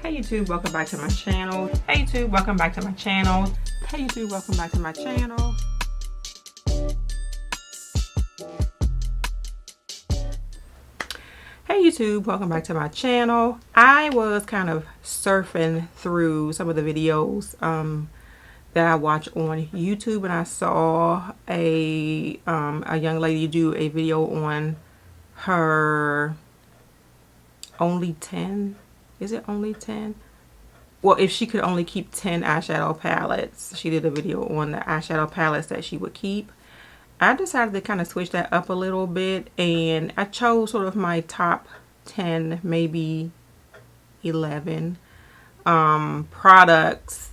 Hey YouTube, welcome back to my channel. Hey YouTube, welcome back to my channel. Hey YouTube, welcome back to my channel. Hey YouTube, welcome back to my channel. I was kind of surfing through some of the videos that I watch on YouTube, and I saw a young lady do a video on her only 10. Is it only 10? Well, if she could only keep 10 eyeshadow palettes. She did a video on the eyeshadow palettes that she would keep. I decided to kind of switch that up a little bit, and I chose sort of my top 10, maybe 11 products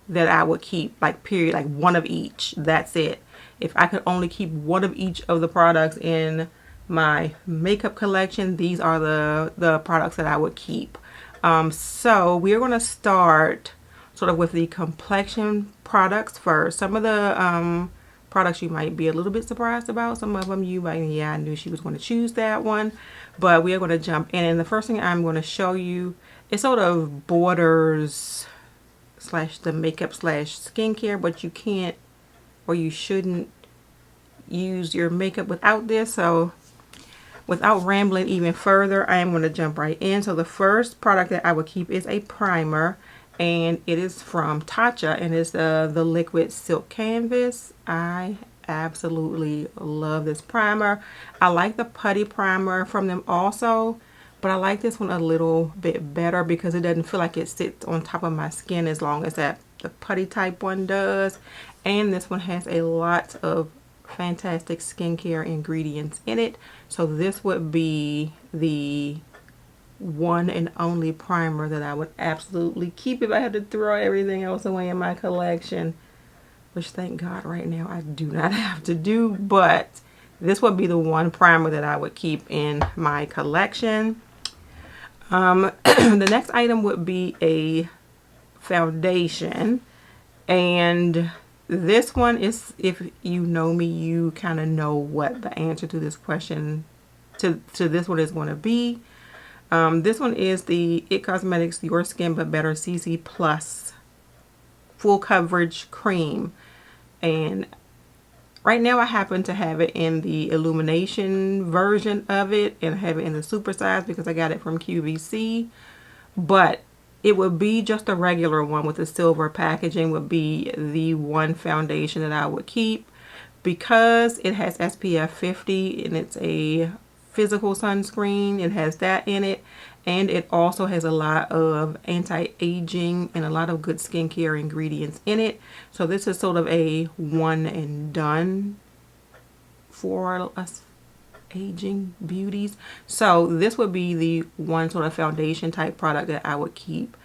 that I would keep, like period, like one of each. That's it. If I could only keep one of each of the products in my makeup collection, these are the products that I would keep. So we're going to start sort of with the complexion products first. Some of the products you might be a little bit surprised about. Some of them you might, yeah, I knew she was going to choose that one. But we are going to jump in, and the first thing I'm going to show you is sort of borders slash the makeup slash skincare, but you can't or you shouldn't use your makeup without this. So without rambling even further, I am going to jump right in. So the first product that I would keep is a primer, and it is from Tatcha, and it's the liquid silk canvas. I absolutely love this primer. I like the putty primer from them also, but I like this one a little bit better because it doesn't feel like it sits on top of my skin as long as the putty type one does. And this one has a lot of fantastic skincare ingredients in it. So this would be the one and only primer that I would absolutely keep if I had to throw everything else away in my collection, which thank God right now I do not have to do. But this would be the one primer that I would keep in my collection. The next item would be a foundation, and this one is, if you know me, you kind of know what the answer to this question, to this one is going to be. This one is the It Cosmetics Your Skin But Better CC Plus Full Coverage Cream. And right now I happen to have it in the illumination version of it, and I have it in the super size because I got it from QVC. But it would be just a regular one with the silver packaging would be the one foundation that I would keep, because it has SPF 50 and it's a physical sunscreen. It has that in it, and it also has a lot of anti-aging and a lot of good skincare ingredients in it. So this is sort of a one and done for us aging beauties. So this would be the one sort of foundation type product that I would keep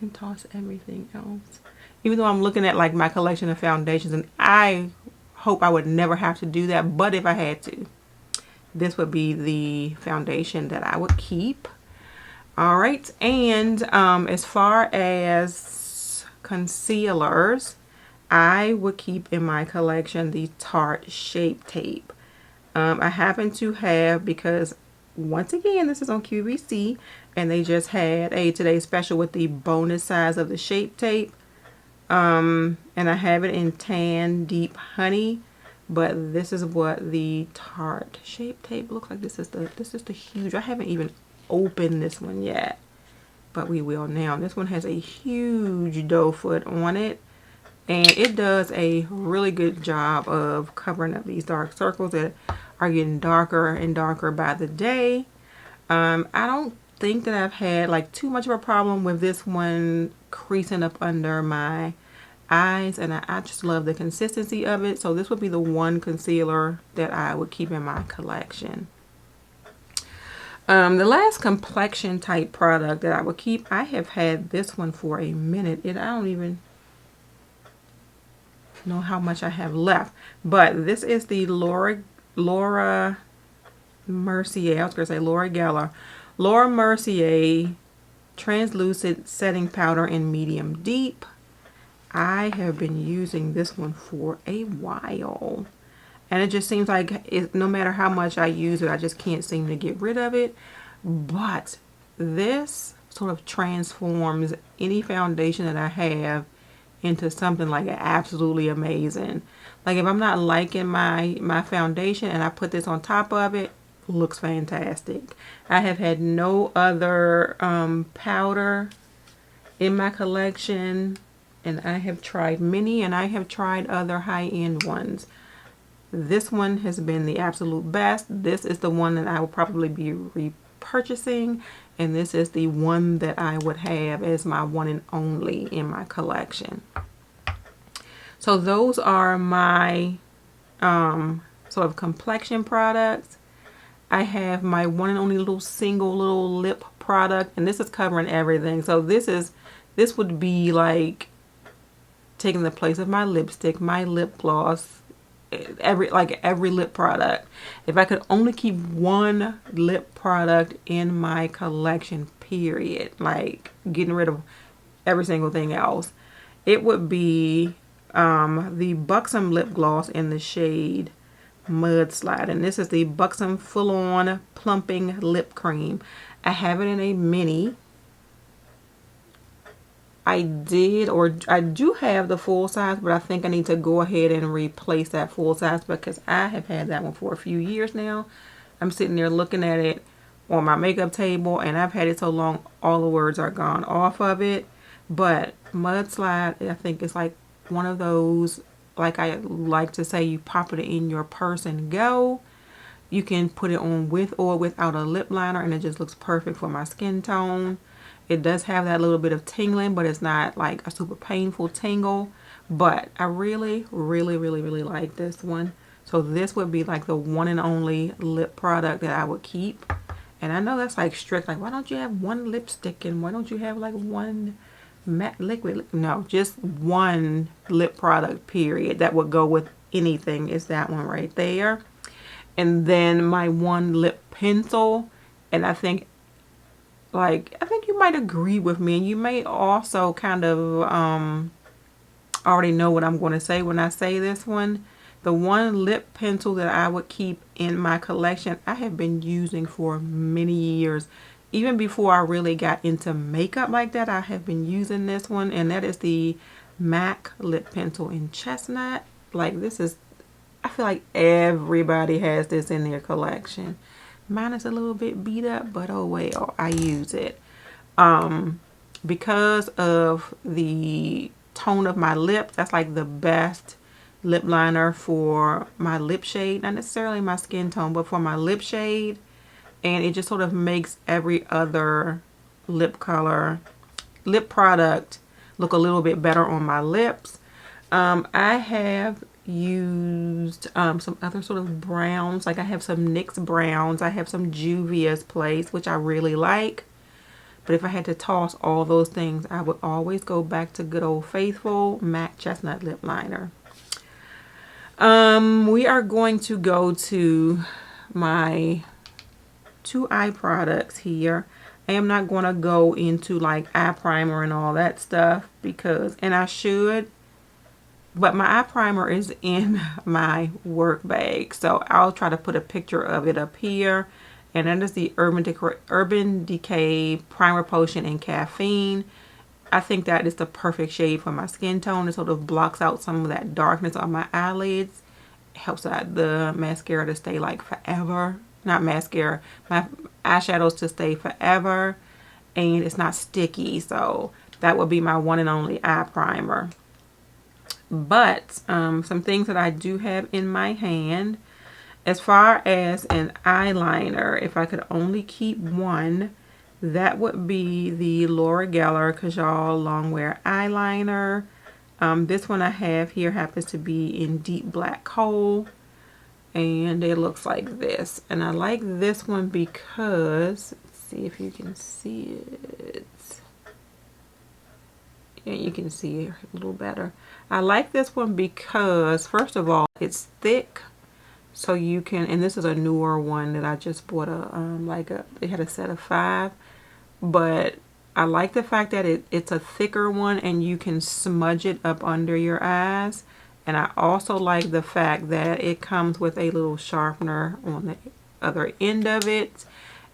and toss everything else. Even though I'm looking at like my collection of foundations, and I hope I would never have to do that, but if I had to, this would be the foundation that I would keep. All right, and as far as concealers, I would keep in my collection the Tarte Shape Tape. I happen to have, because once again this is on QVC, and they just had a today's special with the bonus size of the Shape Tape, and I have it in Tan Deep Honey, but this is what the Tarte Shape Tape looks like. This is the huge, I haven't even opened this one yet, but we will now. This one has a huge doe foot on it, and it does a really good job of covering up these dark circles that are getting darker and darker by the day. I don't think that I've had like too much of a problem with this one creasing up under my eyes, and I just love the consistency of it. So this would be the one concealer that I would keep in my collection. The last complexion type product that I would keep, I have had this one for a minute, and I don't even know how much I have left, but this is the Laura Mercier, I was going to say Laura Geller, Laura Mercier Translucent Setting Powder in Medium Deep. I have been using this one for a while, and it just seems like no matter how much I use it, I just can't seem to get rid of it. But this sort of transforms any foundation that I have into something like absolutely amazing. Like if I'm not liking my foundation and I put this on top of it, looks fantastic. I have had no other powder in my collection, and I have tried many, and I have tried other high-end ones. This one has been the absolute best. This is the one that I will probably be repurchasing, and this is the one that I would have as my one and only in my collection. So those are my sort of complexion products. I have my one and only single little lip product, and this is covering everything. So this would be like taking the place of my lipstick, my lip gloss, every lip product. If I could only keep one lip product in my collection, period, like getting rid of every single thing else, it would be the Buxom lip gloss in the shade Mudslide, and this is the Buxom Full On Plumping Lip Cream. I have it in a mini. I do have the full size, but I think I need to go ahead and replace that full size because I have had that one for a few years now. I'm sitting there looking at it on my makeup table, and I've had it so long all the words are gone off of it. But Mudslide, I think it's like one of those, like I like to say, you pop it in your purse and go. You can put it on with or without a lip liner, and it just looks perfect for my skin tone. It does have that little bit of tingling, but it's not like a super painful tingle. But I really, really, really, really like this one. So this would be like the one and only lip product that I would keep. And I know that's like strict. Like, why don't you have one lipstick and why don't you have like one matte liquid? No, just one lip product, period. That would go with anything is that one right there. And then my one lip pencil. And I think you might agree with me, and you may also kind of already know what I'm going to say when I say this one. The one lip pencil that I would keep in my collection, I have been using for many years. Even before I really got into makeup like that, I have been using this one, and that is the MAC lip pencil in Chestnut. Like, this is, I feel like everybody has this in their collection. Mine is a little bit beat up, but oh well, I use it. Because of the tone of my lip, that's like the best lip liner for my lip shade. Not necessarily my skin tone, but for my lip shade. And it just sort of makes every other lip product look a little bit better on my lips. I have used some other sort of browns. Like I have some NYX browns. I have some Juvia's Place, which I really like. But if I had to toss all those things, I would always go back to good old faithful MAC Chestnut lip liner. We are going to go to my 2 eye products here. I am not going to go into like eye primer and all that stuff because, and I should, but my eye primer is in my work bag. So I'll try to put a picture of it up here. And that is the Urban Decay Primer Potion in Caffeine. I think that is the perfect shade for my skin tone. It sort of blocks out some of that darkness on my eyelids. It helps out the mascara to stay like forever. Not mascara, my eyeshadows to stay forever. And it's not sticky. So that would be my one and only eye primer. But some things that I do have in my hand. As far as an eyeliner, if I could only keep one, that would be the Laura Geller Kajal Longwear Eyeliner. This one I have here happens to be in Deep Black Coal. And it looks like this. And I like this one because, let's see if you can see it. Yeah, you can see it a little better. I like this one because, first of all, it's thick. So you can, and this is a newer one that I just bought they had a set of 5. But I like the fact that it's a thicker one and you can smudge it up under your eyes. And I also like the fact that it comes with a little sharpener on the other end of it.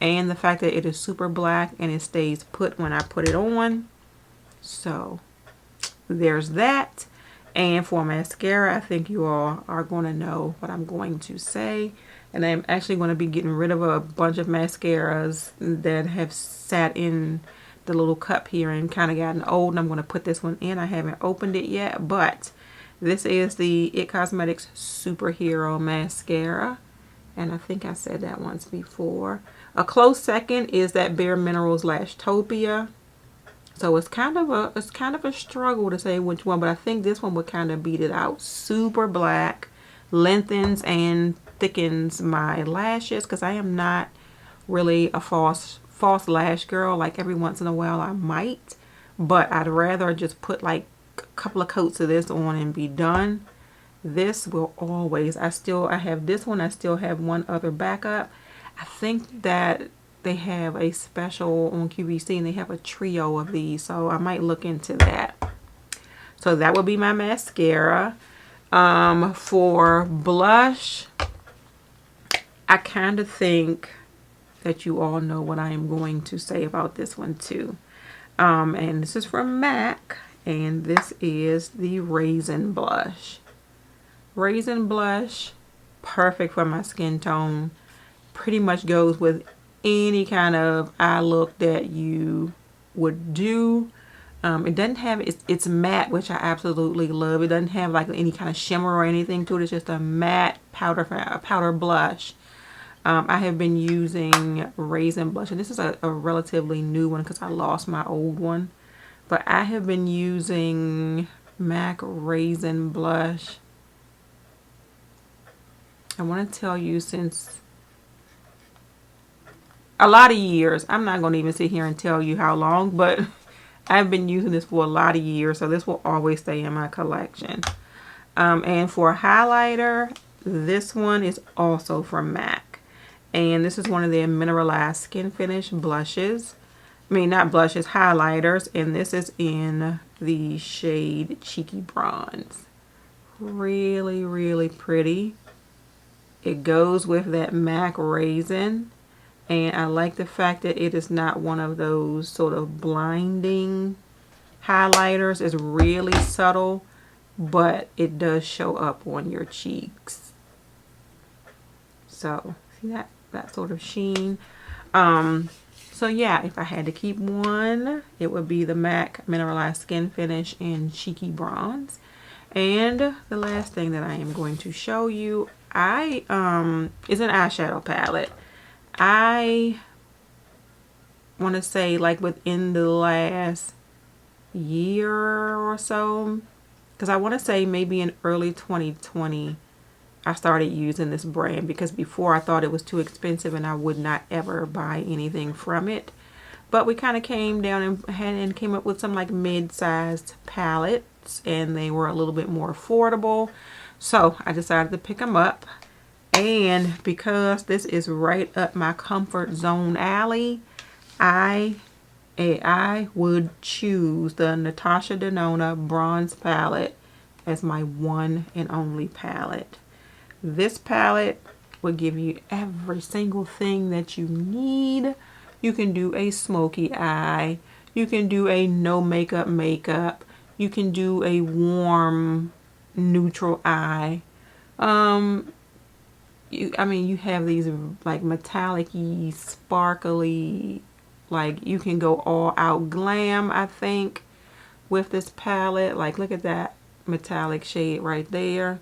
and the fact that it is super black and it stays put when I put it on. So there's that. And for mascara, I think you all are going to know what I'm going to say. And I'm actually going to be getting rid of a bunch of mascaras that have sat in the little cup here and kind of gotten old. And I'm going to put this one in. I haven't opened it yet, but this is the It Cosmetics Superhero Mascara. And I think I said that once before. A close second is that Bare Minerals Lashtopia. So it's kind of a struggle to say which one, but I think this one would kind of beat it out. Super black, lengthens and thickens my lashes because I am not really a false lash girl. Like every once in a while I might, but I'd rather just put like a couple of coats of this on and be done. This will always, I have this one. I still have one other backup. I think that they have a special on QVC and they have a trio of these, so I might look into that. So that will be my mascara. For blush, I kind of think that you all know what I am going to say about this one too. And this is from MAC, and this is the Raisin Blush. Raisin Blush, perfect for my skin tone. Pretty much goes with any kind of eye look that you would do. It doesn't have, it's matte, which I absolutely love. It doesn't have like any kind of shimmer or anything to it. It's just a matte powder blush. I have been using Raisin Blush, and this is a relatively new one because I lost my old one. But I have been using MAC Raisin Blush. I want to tell you, since a lot of years. I'm not going to even sit here and tell you how long, but I've been using this for a lot of years, so this will always stay in my collection. And for highlighter, this one is also from MAC, and this is one of their mineralized skin finish blushes. I mean, not blushes, highlighters, and this is in the shade Cheeky Bronze. Really, really pretty. It goes with that MAC Raisin. And I like the fact that it is not one of those sort of blinding highlighters. It's really subtle, but it does show up on your cheeks. So, see that sort of sheen. So yeah, if I had to keep one, it would be the MAC Mineralized Skin Finish in Cheeky Bronze. And the last thing that I am going to show you, is an eyeshadow palette. I want to say like within the last year or so, because I want to say maybe in early 2020 I started using this brand, because before I thought it was too expensive and I would not ever buy anything from it. But we kind of came down and came up with some like mid-sized palettes, and they were a little bit more affordable, so I decided to pick them up. And because this is right up my comfort zone alley, I would choose the Natasha Denona Bronze palette as my one and only palette. This palette will give you every single thing that you need. You can do a smoky eye. You can do a no makeup. You can do a warm neutral eye. You have these like metallic-y, sparkly, like you can go all out glam, I think, with this palette. Like, look at that metallic shade right there.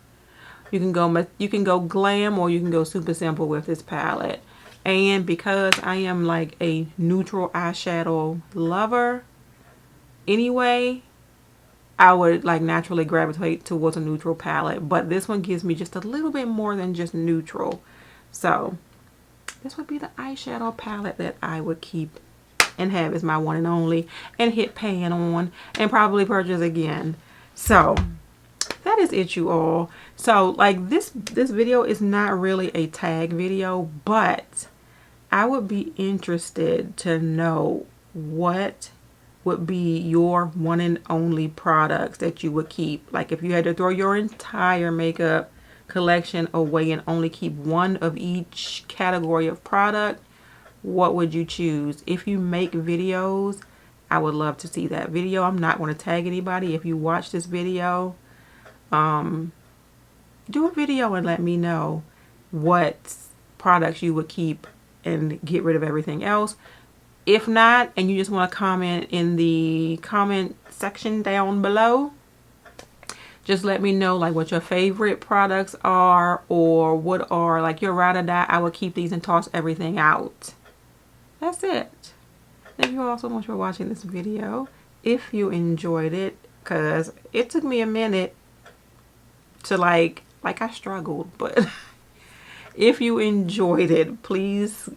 You can go glam, or you can go super simple with this palette. And because I am like a neutral eyeshadow lover anyway, I would like naturally gravitate towards a neutral palette, but this one gives me just a little bit more than just neutral. So this would be the eyeshadow palette that I would keep and have as my one and only, and hit pan on and probably purchase again. So that is it, you all. So like this video is not really a tag video, but I would be interested to know what would be your one and only products that you would keep. Like if you had to throw your entire makeup collection away and only keep one of each category of product, what would you choose? If you make videos, I would love to see that video. I'm not going to tag anybody. If you watch this video, do a video and let me know what products you would keep and get rid of everything else. If not, and you just want to comment in the comment section down below, just let me know like what your favorite products are, or what are like your ride or die. I would keep these and toss everything out. That's it. Thank you all so much for watching this video. If you enjoyed it, because it took me a minute to like I struggled, but if you enjoyed it, please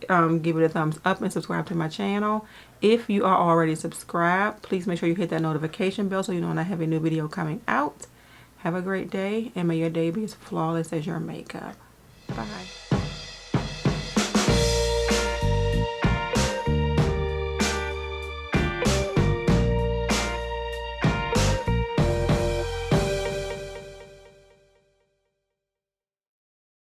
give it a thumbs up and subscribe to my channel. If you are already subscribed, please make sure you hit that notification bell so you know when I have a new video coming out. Have a great day, and may your day be as flawless as your makeup. Bye.